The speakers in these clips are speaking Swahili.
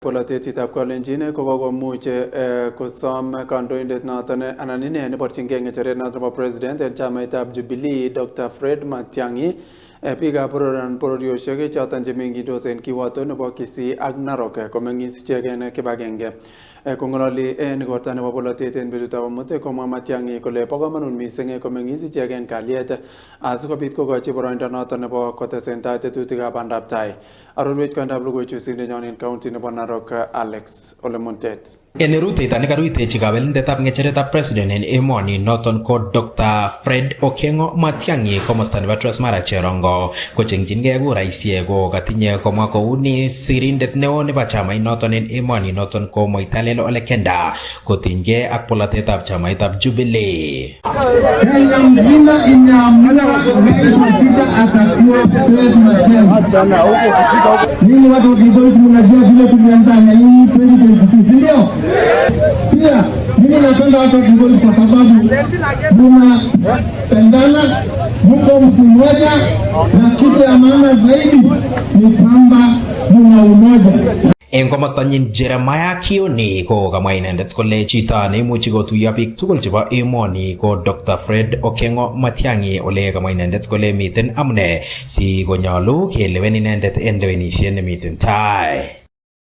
Polatet chitab Kalenjin kokomuch kosom kandoindet noton anan ine neborchingei ng'echeret noton nebo president en chamaitab Jubilee Dr. Fred Matiang'i biikab bororiosiek choton chemengidos en kiwoto nebo Kisii ak Narok komeng'is icheken kibagenge. Kong'ololi en igorta nebo polatet en betutab amut komwa Matiang'i kole bo komonut missing komeng'is icheken kalyet asikobit kokochi boroindo noton nebo kotesentai tetutikab bandab tai. Arorwech kandab logoiwek sindenyon en county nebo Narok Alex Olemontet. En ruteito nekarutechi kabelindetab ng'echeretab president en emoni noton ko Dr. Fred Okengo Matiang'i komosta nebo Transmara Cherongo kochengchingei kuraisiek ko katinye komwa kouni sirindet neo nebo chamait noton en emoni noton ko Moitalel Ole Kenda kotinygei ak polatetab chamaitab Jubilee. Kenya mzima imeamua kumshinda atakuwa Fred Matiang'i. Nini watu wa Kigoli mnajua vile tulianza na hii 2022 ndio? Pia mimi napenda watu wa Kigoli kwa sababu mnapendana, mko mtu mmoja, na kitu ya maana zaidi ni kwamba mna umoja. En komostanyin Jeremiah Kioni ko kamwa inendet kole chito neimuchi kotuiyo biik tugul chebo emoni ko Dr. Fred Okengo Matiang'i ole kamwa inendet kole miten amune si konyolu kelewen inendet en lewenisiet nemiten tai.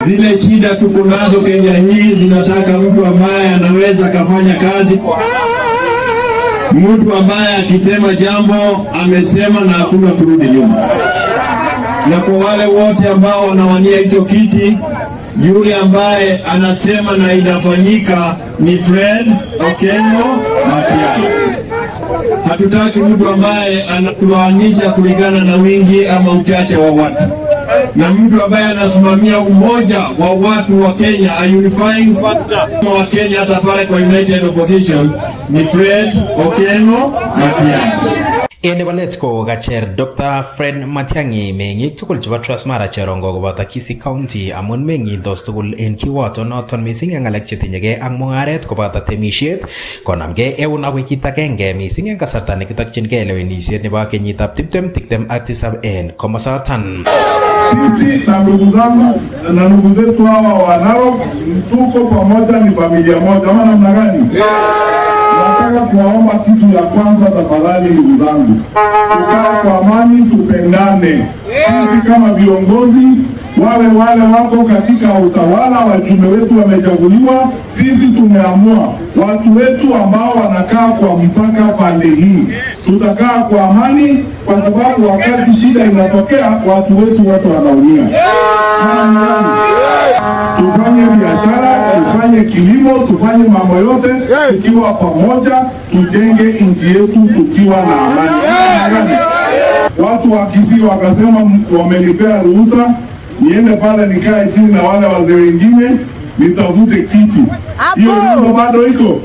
Zile shida tuko nazo Kenya hii zinataka mtu ambaye anaweza kafanya kazi, mtu ambaye akisema jambo amesema na hakuna kurudi nyuma. Na kwa wale wote ambao wanawania hicho kiti, yule ambaye anasema na inafanyika ni Fred Okengo Matiang'i. Hatutaki mtu ambaye anatuwanyisha kulingana na wingi ama uchache wa watu, na mtu ambaye anasimamia umoja wa watu wa Kenya, a unifying factor wa Kenya hata pale kwa United Opposition ni Fred Okengo Matiang'i. En walet ko kacher Dr. Fred Matiang'i meng'ik tugul chebo Transmara Cherongo koboto Kisii County amun meng'indos tugul en kiwoto noton missing en ng'alek chetinyegei ak mung'aret koboto temisiet konamgei eun ak wikit agenge missing en kasarta nekitokyingei lewenisiet nebo kenyitab 2027 en komosoton. Sisi na ndugu zangu na ndugu zetu hawa wa Narok tuko pamoja, ni familia moja. Ama namna gani? Nataka kuwaomba kitu ya kwanza tafadhali, ndugu zangu, tukae kwa amani, tupendane. Sisi kama viongozi wale wako katika utawala, wajumbe wetu wamechaguliwa, sisi tumeamua watu wetu ambao wanakaa kwa mpaka pande hii tutakaa kwa amani, kwa sababu wakati shida inatokea watu wetu wote wanaumia. Tufanye biashara, tufanye kilimo, tufanye mambo yote tukiwa pamoja, tujenge nchi yetu tukiwa na amani. Watu wa Kisii wakasema wamenipea ruhusa niende pale nikae chini na wale wazee wengine nitafute kitu. Hiyo ruhusa bado iko?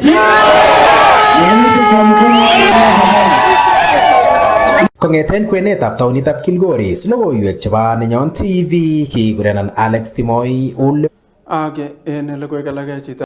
Kong'eten kwenetab taonitab Kilgoris, logoiwek chebo Nenyon TV kikurenan Alex Timoi. Age en logoiwek alak chito